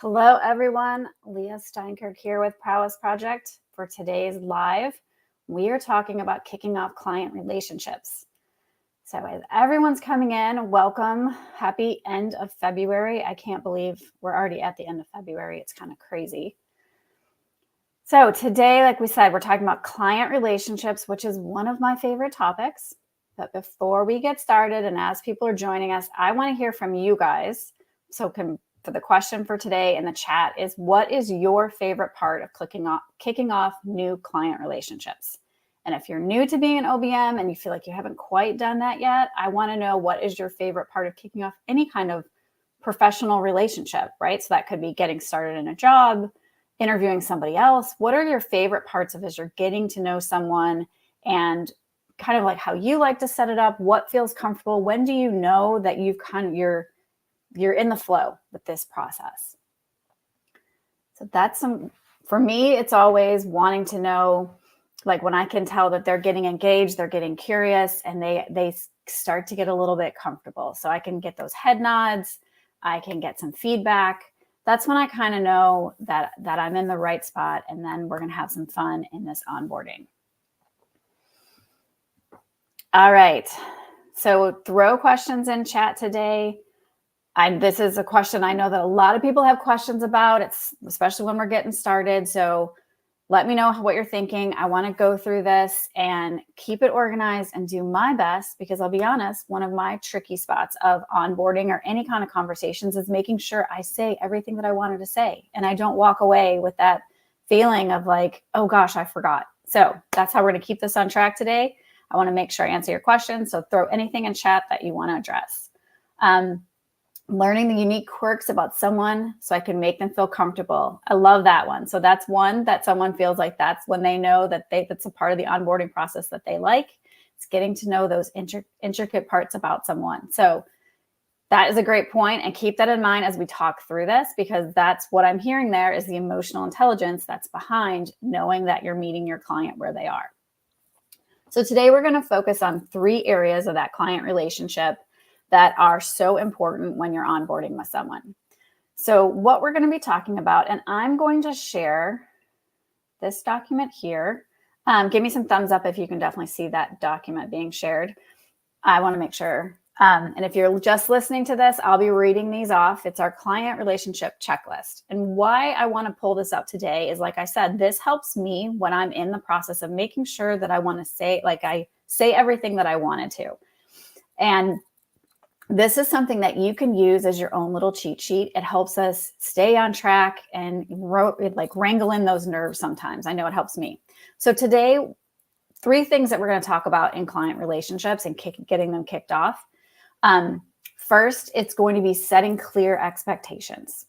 Hello, everyone. Leah Steinkirch here with Prowess Project. For today's live, we are talking about kicking off client relationships. So as everyone's coming in, welcome. Happy end of February. I can't believe we're already at the end of February. It's kind of crazy. So today, like we said, we're talking about client relationships, which is one of my favorite topics. But before we get started, and as people are joining us, I want to hear from you guys. So for the question for today in the chat is, what is your favorite part of kicking off new client relationships? And if you're new to being an OBM and you feel like you haven't quite done that yet, I want to know, what is your favorite part of kicking off any kind of professional relationship, right? So that could be getting started in a job, interviewing somebody else. What are your favorite parts of as you're getting to know someone, and kind of like how you like to set it up? What feels comfortable? When do you know that you're in the flow with this process? So that's for me, it's always wanting to know, like when I can tell that they're getting engaged, they're getting curious, and they start to get a little bit comfortable. So I can get those head nods, I can get some feedback. That's when I kind of know that I'm in the right spot, and then we're going to have some fun in this onboarding. All right. So throw questions in chat today. This is a question I know that a lot of people have questions about, especially when we're getting started. So let me know what you're thinking. I want to go through this and keep it organized and do my best, because I'll be honest, one of my tricky spots of onboarding or any kind of conversations is making sure I say everything that I wanted to say, and I don't walk away with that feeling of like, oh gosh, I forgot. So that's how we're going to keep this on track today. I want to make sure I answer your questions. So throw anything in chat that you want to address. Learning the unique quirks about someone so I can make them feel comfortable. I love that one. So that's one that someone feels like that's when they know that that's a part of the onboarding process that they like. It's getting to know those intricate parts about someone. So that is a great point, and keep that in mind as we talk through this, because that's what I'm hearing there is the emotional intelligence that's behind knowing that you're meeting your client where they are. So today we're going to focus on 3 areas of that client relationship that are so important when you're onboarding with someone. So what we're going to be talking about, and I'm going to share this document here. Give me some thumbs up if you can definitely see that document being shared. I want to make sure. And if you're just listening to this, I'll be reading these off. It's our client relationship checklist. And why I want to pull this up today is, like I said, this helps me when I'm in the process of making sure that I say everything that I wanted to. And this is something that you can use as your own little cheat sheet. It helps us stay on track and wrangle in those nerves sometimes. I know it helps me. So today, 3 things that we're going to talk about in client relationships and getting them kicked off. First, it's going to be setting clear expectations.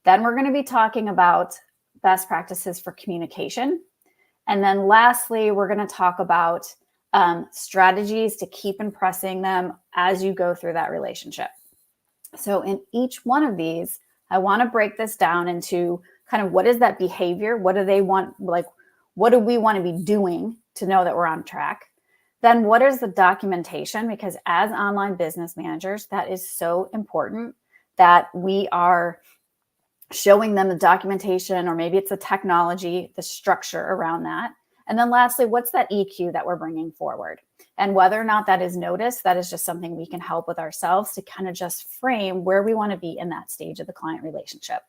Then we're going to be talking about best practices for communication. And then lastly, we're going to talk about strategies to keep impressing them as you go through that relationship. So in each one of these, I want to break this down into kind of what is that behavior? What do they want? Like, what do we want to be doing to know that we're on track? Then what is the documentation? Because as online business managers, that is so important that we are showing them the documentation, or maybe it's the technology, the structure around that. And then lastly, what's that EQ that we're bringing forward? And whether or not that is noticed, that is just something we can help with ourselves to kind of just frame where we want to be in that stage of the client relationship.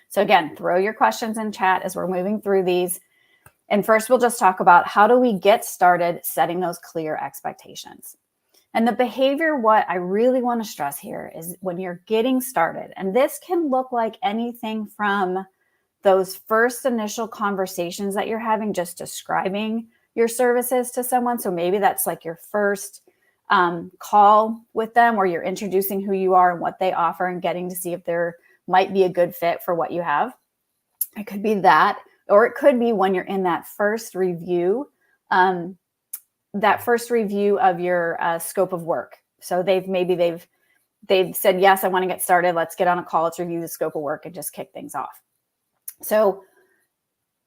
So again, throw your questions in chat as we're moving through these. And first, we'll just talk about how do we get started setting those clear expectations. And the behavior, what I really want to stress here is when you're getting started, and this can look like anything from those first initial conversations that you're having, just describing your services to someone. So maybe that's like your first call with them, where you're introducing who you are and what they offer and getting to see if there might be a good fit for what you have. It could be that, or it could be when you're in that first review, of your scope of work. So they've said, yes, I want to get started. Let's get on a call. Let's review the scope of work and just kick things off. So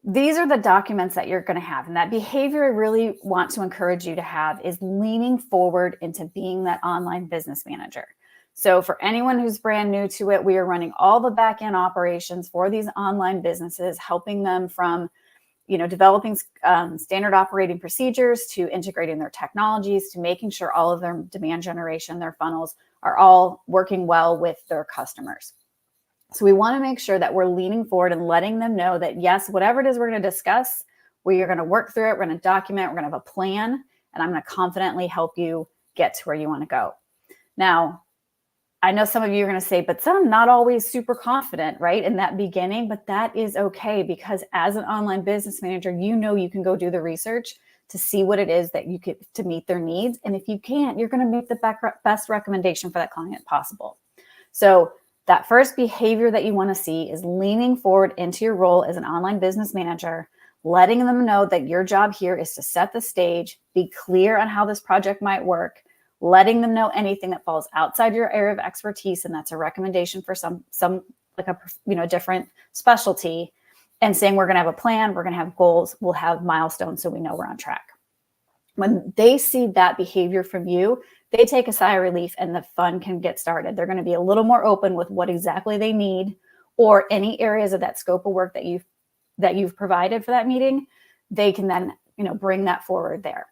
these are the documents that you're going to have. And that behavior I really want to encourage you to have is leaning forward into being that online business manager. So for anyone who's brand new to it, we are running all the back-end operations for these online businesses, helping them from developing standard operating procedures to integrating their technologies to making sure all of their demand generation, their funnels are all working well with their customers. So we want to make sure that we're leaning forward and letting them know that, yes, whatever it is we're going to discuss, we are going to work through it. We're going to document, we're going to have a plan, and I'm going to confidently help you get to where you want to go. Now, I know some of you are going to say, but I'm not always super confident, right, in that beginning, but that is okay, because as an online business manager, you can go do the research to see what it is that you could to meet their needs. And if you can't, you're going to make the best recommendation for that client possible. So that first behavior that you want to see is leaning forward into your role as an online business manager, letting them know that your job here is to set the stage, be clear on how this project might work, letting them know anything that falls outside your area of expertise, and that's a recommendation for some like a different specialty, and saying we're going to have a plan, we're going to have goals, we'll have milestones so we know we're on track. When they see that behavior from you, they take a sigh of relief and the fun can get started. They're going to be a little more open with what exactly they need, or any areas of that scope of work that you've provided for that meeting. They can then bring that forward there.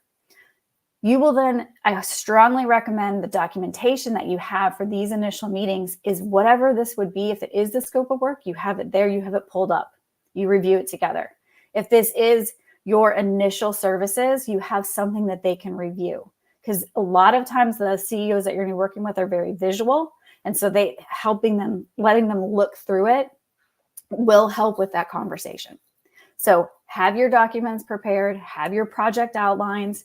You will then, I strongly recommend the documentation that you have for these initial meetings is whatever this would be. If it is the scope of work, you have it there, you have it pulled up, you review it together. If this is your initial services, you have something that they can review. Because a lot of times the CEOs that you're going to be working with are very visual. And so letting them look through it will help with that conversation. So have your documents prepared, have your project outlines.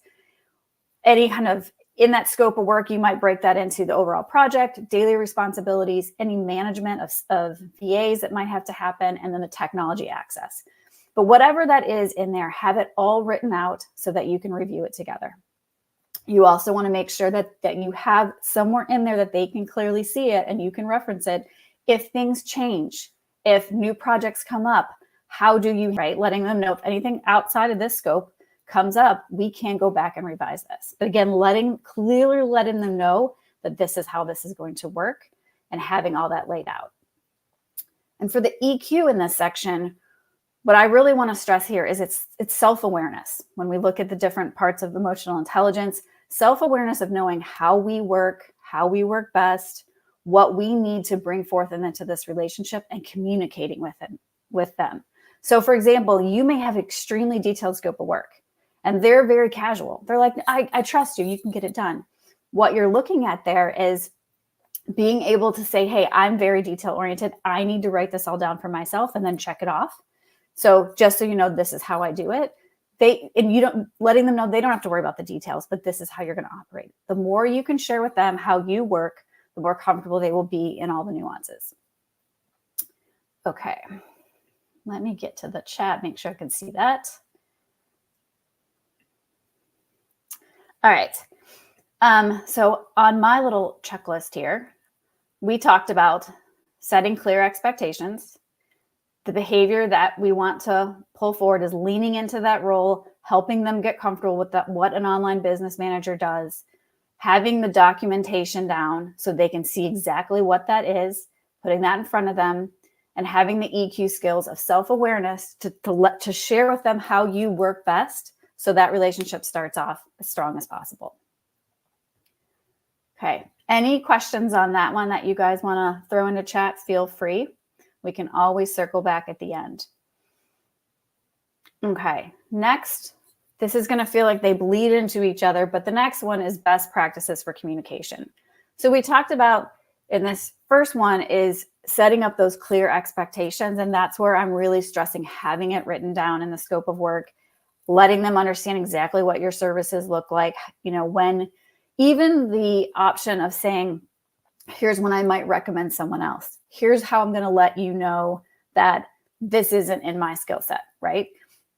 Any kind of in that scope of work, you might break that into the overall project, daily responsibilities, any management of VAs that might have to happen, and then the technology access. But whatever that is in there, have it all written out so that you can review it together. You also want to make sure that you have somewhere in there that they can clearly see it and you can reference it. If things change, if new projects come up, how do you, right? Letting them know if anything outside of this scope comes up, we can go back and revise this. But again, clearly letting them know that this is how this is going to work and having all that laid out. And for the EQ in this section, what I really want to stress here is it's self-awareness. When we look at the different parts of emotional intelligence, self-awareness of knowing how we work best, what we need to bring forth into this relationship, and communicating with them. So for example, you may have extremely detailed scope of work and they're very casual. They're like, I trust you, you can get it done. What you're looking at there is being able to say, hey, I'm very detail oriented. I need to write this all down for myself and then check it off. So just so you know, this is how I do it. Letting them know they don't have to worry about the details, but this is how you're going to operate. The more you can share with them how you work, the more comfortable they will be in all the nuances. Okay. Let me get to the chat, make sure I can see that. All right. So on my little checklist here, we talked about setting clear expectations. The behavior that we want to pull forward is leaning into that role, helping them get comfortable with what an online business manager does, having the documentation down so they can see exactly what that is, putting that in front of them, and having the EQ skills of self-awareness to share with them how you work best so that relationship starts off as strong as possible. Okay, any questions on that one that you guys want to throw into chat, feel free. We can always circle back at the end. Okay, next, this is going to feel like they bleed into each other, but the next one is best practices for communication. So we talked about in this first one is setting up those clear expectations, and that's where I'm really stressing having it written down in the scope of work, letting them understand exactly what your services look like. When even the option of saying, here's when I might recommend someone else. Here's how I'm going to let you know that this isn't in my skill set, right?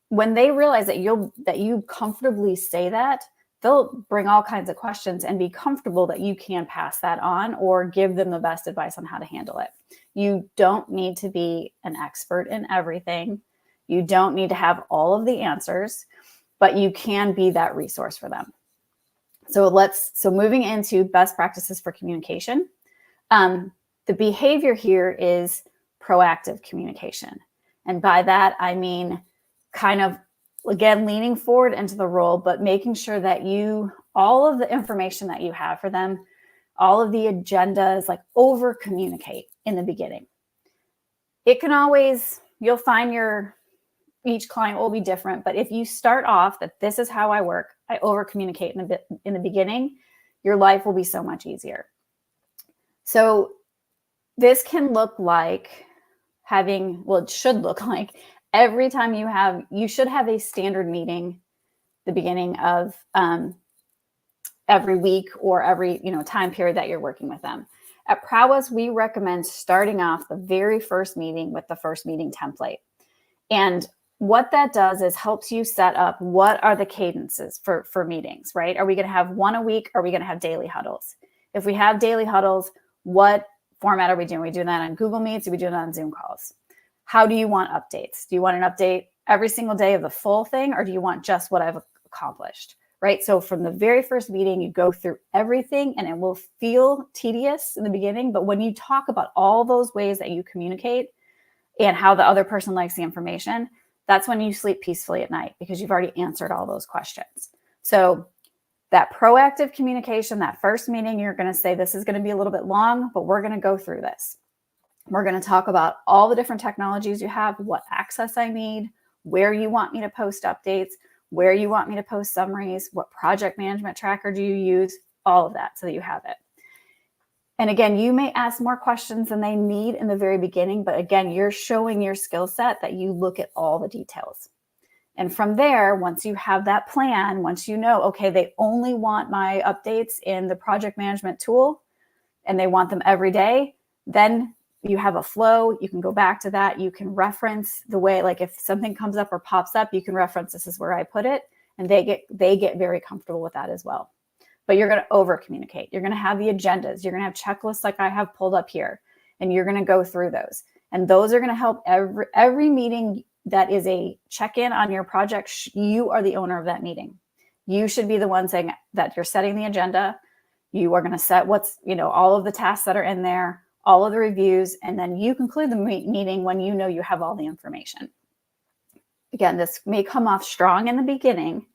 When they realize that you comfortably say that, they'll bring all kinds of questions and be comfortable that you can pass that on or give them the best advice on how to handle it. You don't need to be an expert in everything. You don't need to have all of the answers, but you can be that resource for them. So moving into best practices for communication. The behavior here is proactive communication. And by that, I mean kind of, again, leaning forward into the role, but making sure that all of the information that you have for them, all of the agendas, like over communicate in the beginning. It can always, you'll find each client will be different, but if you start off that this is how I work, I over communicate in the beginning, your life will be so much easier. So this can look like it should look like every time you should have a standard meeting the beginning of every week or every time period that you're working with them. At Prowess, we recommend starting off the very first meeting with the first meeting template. And what that does is helps you set up what are the cadences for meetings, right? Are we going to have one a week? Or are we going to have daily huddles? If we have daily huddles, what format are we doing? Are we doing that on Google Meets? Are we doing that on Zoom calls? How do you want updates? Do you want an update every single day of the full thing, or do you want just what I've accomplished? Right? So from the very first meeting, you go through everything, and it will feel tedious in the beginning. But when you talk about all those ways that you communicate and how the other person likes the information, that's when you sleep peacefully at night, because you've already answered all those questions. So that proactive communication, that first meeting, you're going to say, this is going to be a little bit long, but we're going to go through this. We're going to talk about all the different technologies you have, what access I need, where you want me to post updates, where you want me to post summaries, what project management tracker do you use, all of that so that you have it. And again, you may ask more questions than they need in the very beginning, but again, you're showing your skill set that you look at all the details. And from there, once you have that plan, once you know, okay, they only want my updates in the project management tool and they want them every day, then you have a flow. You can go back to that. You can reference the way, like if something comes up or pops up, you can reference, this is where I put it. And they get very comfortable with that as well. But you're going to over communicate. You're going to have the agendas. You're going to have checklists like I have pulled up here, and you're going to go through those. And those are going to help every meeting that is a check-in on your project. You are the owner of that meeting. You should be the one saying that you're setting the agenda. You are going to set all of the tasks that are in there, all of the reviews, and then you conclude the meeting when you know you have all the information. Again, this may come off strong in the beginning,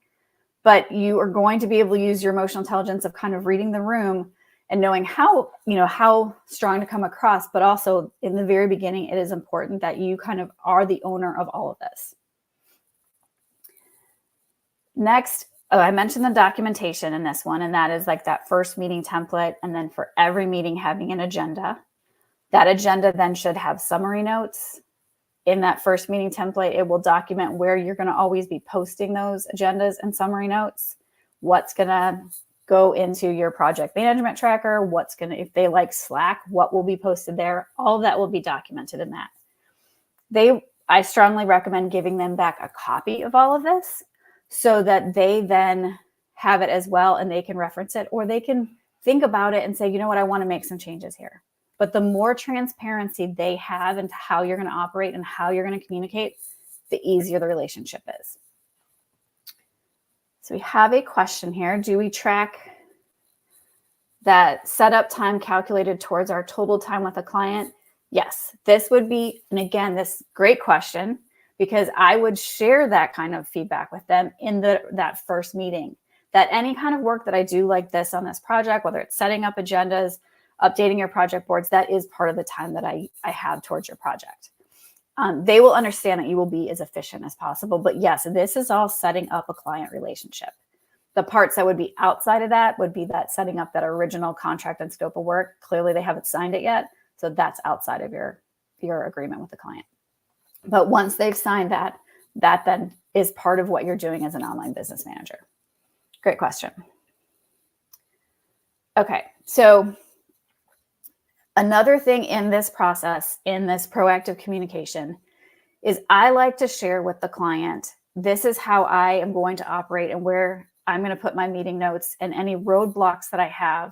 but you are going to be able to use your emotional intelligence of kind of reading the room and knowing how strong to come across. But also in the very beginning, it is important that you kind of are the owner of all of this. Next, I mentioned the documentation in this one, and that is like that first meeting template. And then for every meeting having an agenda. That agenda then should have summary notes. In that first meeting template, it will document where you're going to always be posting those agendas and summary notes, what's going to go into your project management tracker, if they like Slack, what will be posted there. All of that will be documented in that. I strongly recommend giving them back a copy of all of this so that they then have it as well and they can reference it, or they can think about it and say, you know what, I want to make some changes here. But the more transparency they have into how you're going to operate and how you're going to communicate, the easier the relationship is. So we have a question here. Do we track that setup time calculated towards our total time with a client? Yes, this would be, and again, this great question, because I would share that kind of feedback with them in that first meeting, that any kind of work that I do like this on this project, whether it's setting up agendas, updating your project boards, that is part of the time that I have towards your project. They will understand that you will be as efficient as possible. But yes, this is all setting up a client relationship. The parts that would be outside of that would be that setting up that original contract and scope of work. Clearly, they haven't signed it yet. So that's outside of your agreement with the client. But once they've signed that then is part of what you're doing as an online business manager. Great question. Okay, so another thing in this process, in this proactive communication, is I like to share with the client, this is how I am going to operate and where I'm going to put my meeting notes and any roadblocks that I have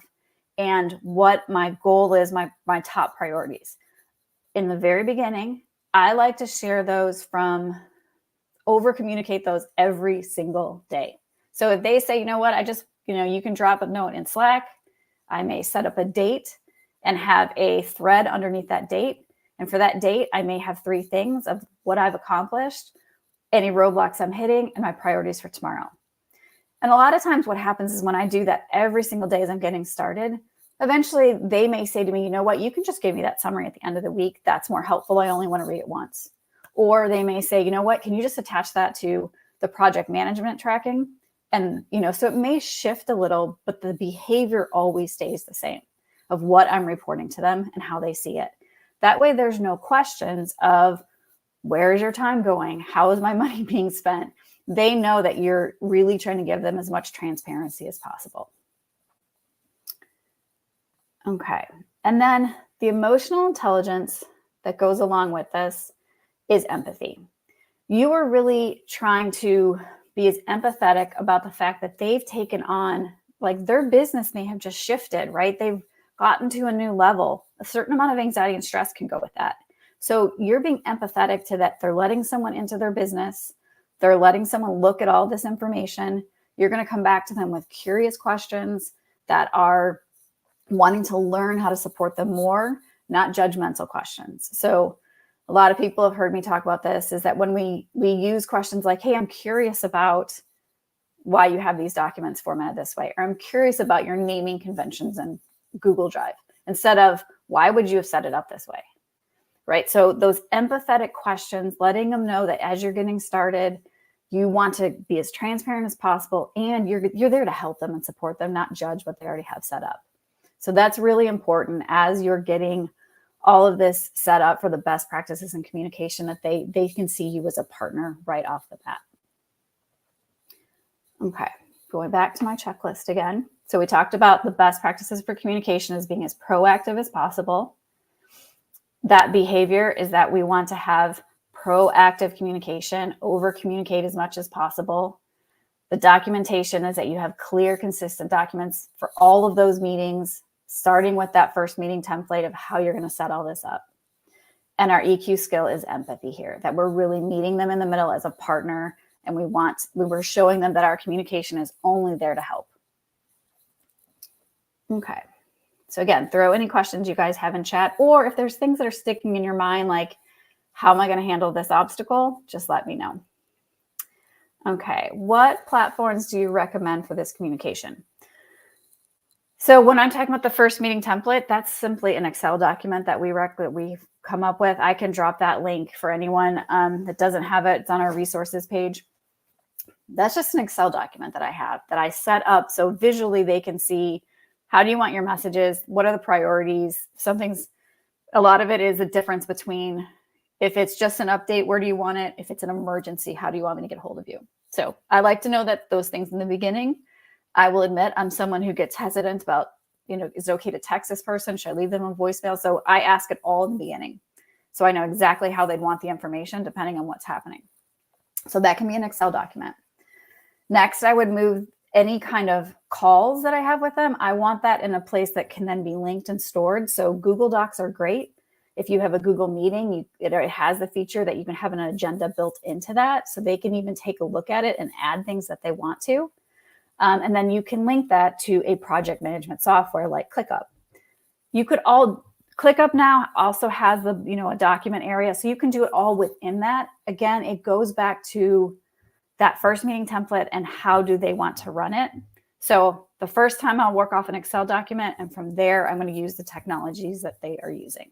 and what my goal is, my top priorities. In the very beginning, I like to share those over communicate those every single day. So if they say, you know what, you can drop a note in Slack. I may set up a date and have a thread underneath that date. And for that date, I may have 3 things of what I've accomplished, any roadblocks I'm hitting, and my priorities for tomorrow. And a lot of times what happens is when I do that every single day as I'm getting started, eventually they may say to me, you know what, you can just give me that summary at the end of the week. That's more helpful. I only want to read it once. Or they may say, you know what, can you just attach that to the project management tracking? And, so it may shift a little, but the behavior always stays the same of what I'm reporting to them and how they see it. That way there's no questions of where is your time going? How is my money being spent? They know that you're really trying to give them as much transparency as possible. Okay. And then the emotional intelligence that goes along with this is empathy. You are really trying to be as empathetic about the fact that they've taken on, like their business may have just shifted, right? They've gotten to a new level. A certain amount of anxiety and stress can go with that. So you're being empathetic to that. They're letting someone into their business. They're letting someone look at all this information. You're going to come back to them with curious questions that are wanting to learn how to support them more, not judgmental questions. So a lot of people have heard me talk about this, is that when we use questions like, hey, I'm curious about why you have these documents formatted this way, or I'm curious about your naming conventions in Google Drive, instead of why would you have set it up this way, right? So those empathetic questions, letting them know that as you're getting started, you want to be as transparent as possible, and you're there to help them and support them, not judge what they already have set up. So that's really important as you're getting all of this set up for the best practices in communication, that they can see you as a partner right off the bat. Okay, going back to my checklist again. So we talked about the best practices for communication as being as proactive as possible. That behavior is that we want to have proactive communication, over communicate as much as possible. The documentation is that you have clear, consistent documents for all of those meetings, starting with that first meeting template of how you're going to set all this up. And our EQ skill is empathy here, that we're really meeting them in the middle as a partner, and we're showing them that our communication is only there to help. Okay. So again, throw any questions you guys have in chat, or if there's things that are sticking in your mind, like how am I going to handle this obstacle? Just let me know. Okay. What platforms do you recommend for this communication? So when I'm talking about the first meeting template, that's simply an Excel document that we've come up with. I can drop that link for anyone that doesn't have it. It's on our resources page. That's just an Excel document that I have that I set up so visually they can see, how do you want your messages? What are the priorities? A lot of it is a difference between if it's just an update, where do you want it? If it's an emergency, how do you want me to get a hold of you? So I like to know that those things in the beginning. I will admit I'm someone who gets hesitant about, is it okay to text this person? Should I leave them a voicemail? So I ask it all in the beginning. So I know exactly how they'd want the information depending on what's happening. So that can be an Excel document. Next, I would move any kind of calls that I have with them. I want that in a place that can then be linked and stored. So Google Docs are great. If you have a Google meeting, it has the feature that you can have an agenda built into that. So they can even take a look at it and add things that they want to. And then you can link that to a project management software like ClickUp. ClickUp now also has a document area, so you can do it all within that. Again, it goes back to that first meeting template and how do they want to run it. So the first time I'll work off an Excel document, and from there, I'm going to use the technologies that they are using.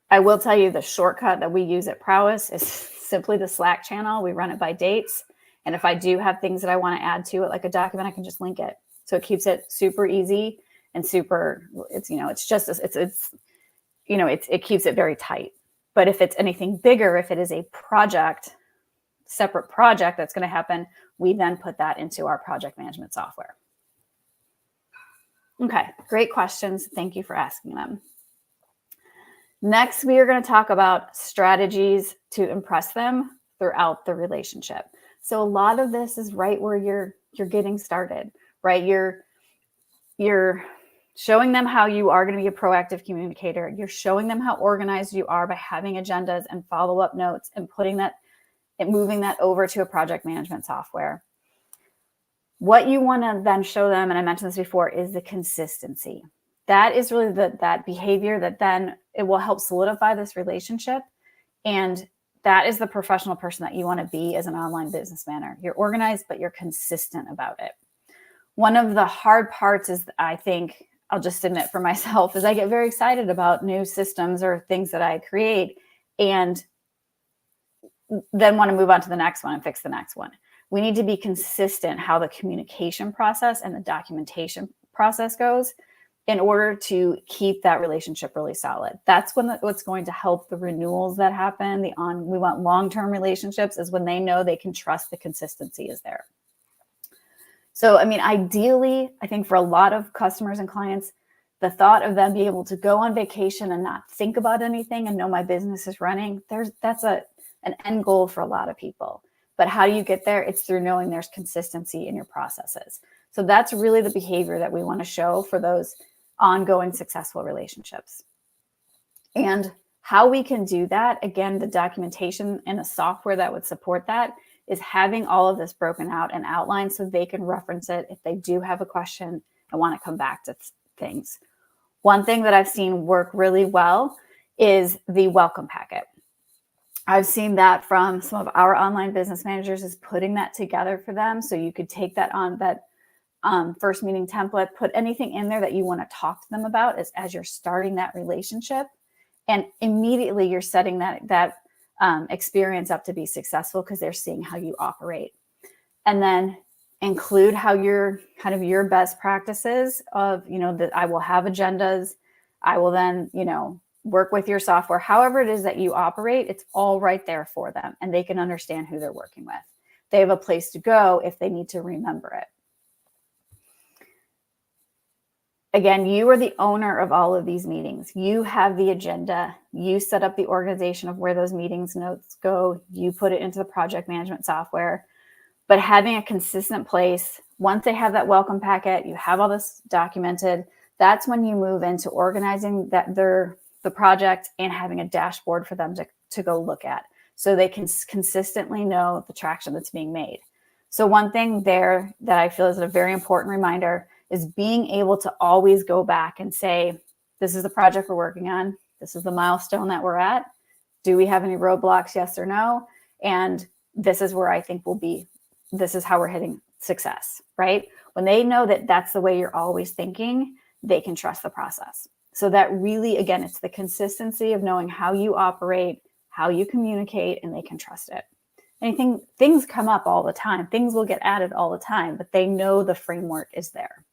I will tell you the shortcut that we use at Prowess is simply the Slack channel. We run it by dates. And if I do have things that I want to add to it, like a document, I can just link it. So it keeps it super easy and it keeps it very tight. But if it's anything bigger, if it is a separate project that's going to happen, we then put that into our project management software. Okay, great questions. Thank you for asking them. Next, we are going to talk about strategies to impress them throughout the relationship. So a lot of this is right where you're getting started, right? You're showing them how you are going to be a proactive communicator. You're showing them how organized you are by having agendas and follow-up notes and moving that over to a project management software. What you want to then show them, and I mentioned this before, is the consistency. That is really that behavior that then it will help solidify this relationship. And that is the professional person that you want to be as an online business manager. You're organized, but you're consistent about it. One of the hard parts is, I think, I'll just admit for myself, is I get very excited about new systems or things that I create and then want to move on to the next one and fix the next one. We need to be consistent how the communication process and the documentation process goes in order to keep that relationship really solid. That's what's going to help the renewals that happen. We want long-term relationships is when they know they can trust the consistency is there. So, I mean, ideally, I think for a lot of customers and clients, the thought of them being able to go on vacation and not think about anything and know my business is running, that's an end goal for a lot of people. But how do you get there? It's through knowing there's consistency in your processes. So that's really the behavior that we want to show for those ongoing successful relationships. And how we can do that, again, the documentation and the software that would support that is having all of this broken out and outlined so they can reference it if they do have a question and want to come back to things. One thing that I've seen work really well is the welcome packet. I've seen that from some of our online business managers is putting that together for them. So you could take that on that first meeting template, put anything in there that you want to talk to them about as you're starting that relationship. And immediately you're setting that experience up to be successful because they're seeing how you operate. And then include how your best practices of, that I will have agendas. I will then, work with your software, however it is that you operate, it's all right there for them and they can understand who they're working with. They have a place to go if they need to remember it. Again, you are the owner of all of these meetings. You have the agenda. You set up the organization of where those meetings notes go. You put it into the project management software. But having a consistent place, once they have that welcome packet, you have all this documented, that's when you move into organizing the project and having a dashboard for them to go look at so they can consistently know the traction that's being made. So one thing there that I feel is a very important reminder is being able to always go back and say, this is the project we're working on. This is the milestone that we're at. Do we have any roadblocks? Yes or no? And this is where I think we'll be. This is how we're hitting success, right? When they know that that's the way you're always thinking, they can trust the process. So that really, again, it's the consistency of knowing how you operate, how you communicate, and they can trust it. Things come up all the time. Things will get added all the time, but they know the framework is there.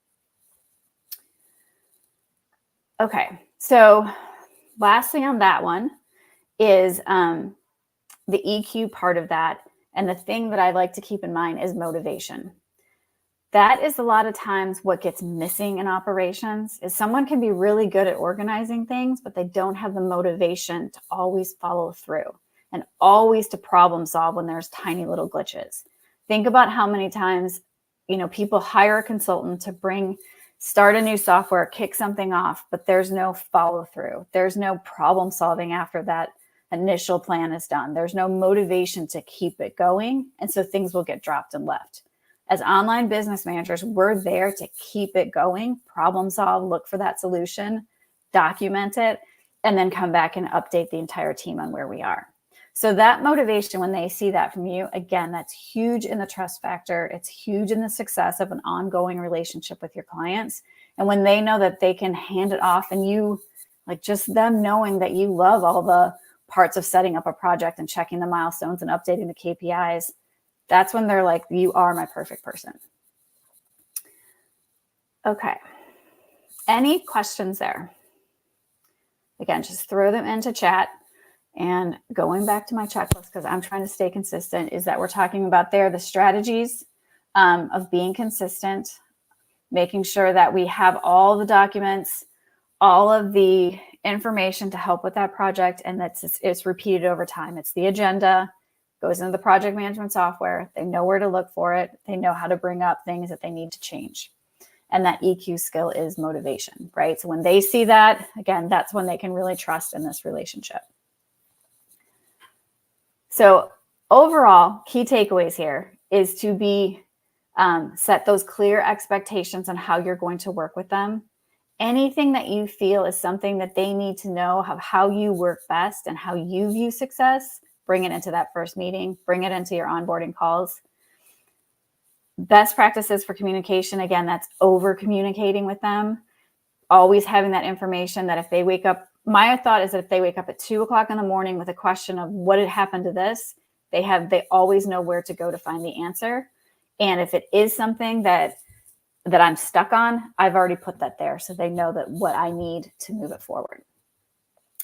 Okay, so lastly on that one is the EQ part of that. And the thing that I like to keep in mind is motivation. That is a lot of times what gets missing in operations is someone can be really good at organizing things, but they don't have the motivation to always follow through and always to problem solve when there's tiny little glitches. Think about how many times, people hire a consultant to start a new software, kick something off, but there's no follow through. There's no problem solving after that initial plan is done. There's no motivation to keep it going. And so things will get dropped and left. As online business managers, we're there to keep it going, problem solve, look for that solution, document it, and then come back and update the entire team on where we are. So that motivation, when they see that from you, again, that's huge in the trust factor. It's huge in the success of an ongoing relationship with your clients. And when they know that they can hand it off and you, just them knowing that you love all the parts of setting up a project and checking the milestones and updating the KPIs, that's when they're like, you are my perfect person. Okay. Any questions there? Again, just throw them into chat. And going back to my checklist, because I'm trying to stay consistent, is that we're talking about the strategies of being consistent, making sure that we have all the documents, all of the information to help with that project, and it's repeated over time. It's the agenda, goes into the project management software. They know where to look for it. They know how to bring up things that they need to change. And that EQ skill is motivation, right? So when they see that, again, that's when they can really trust in this relationship. So overall, key takeaways here is to be Set those clear expectations on how you're going to work with them. Anything that you feel is something that they need to know of how you work best and how you view success, bring it into that first meeting, bring it into your onboarding calls. Best practices for communication, again, that's over communicating with them. Always having that information that if they wake up, my thought is that if they wake up at 2:00 in the morning with a question of what had happened to this, they always know where to go to find the answer. And if it is something that I'm stuck on, I've already put that there. So they know that what I need to move it forward.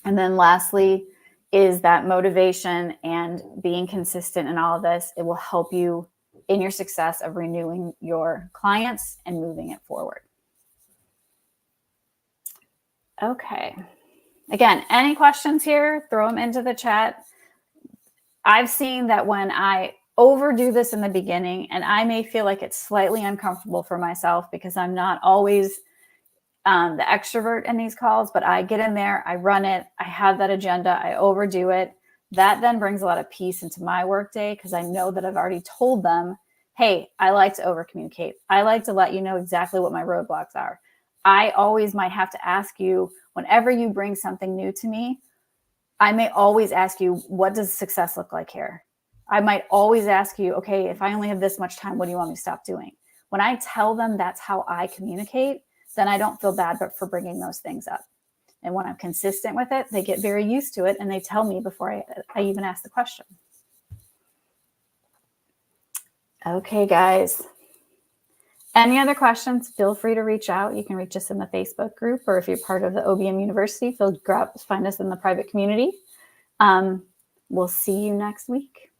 And then lastly is that motivation and being consistent in all of this. It will help you in your success of renewing your clients and moving it forward. Okay. Again, any questions here, throw them into the chat. I've seen that when I overdo this in the beginning, and I may feel like it's slightly uncomfortable for myself because I'm not always the extrovert in these calls, but I get in there, I run it, I have that agenda, I overdo it. That then brings a lot of peace into my workday because I know that I've already told them, hey, I like to over communicate. I like to let you know exactly what my roadblocks are. I always might have to ask you, whenever you bring something new to me, I may always ask you, what does success look like here? I might always ask you, okay, if I only have this much time, what do you want me to stop doing? When I tell them that's how I communicate, then I don't feel bad for bringing those things up. And when I'm consistent with it, they get very used to it and they tell me before I even ask the question. Okay, guys. Any other questions, feel free to reach out. You can reach us in the Facebook group, or if you're part of the OBM University, find us in the private community. We'll see you next week.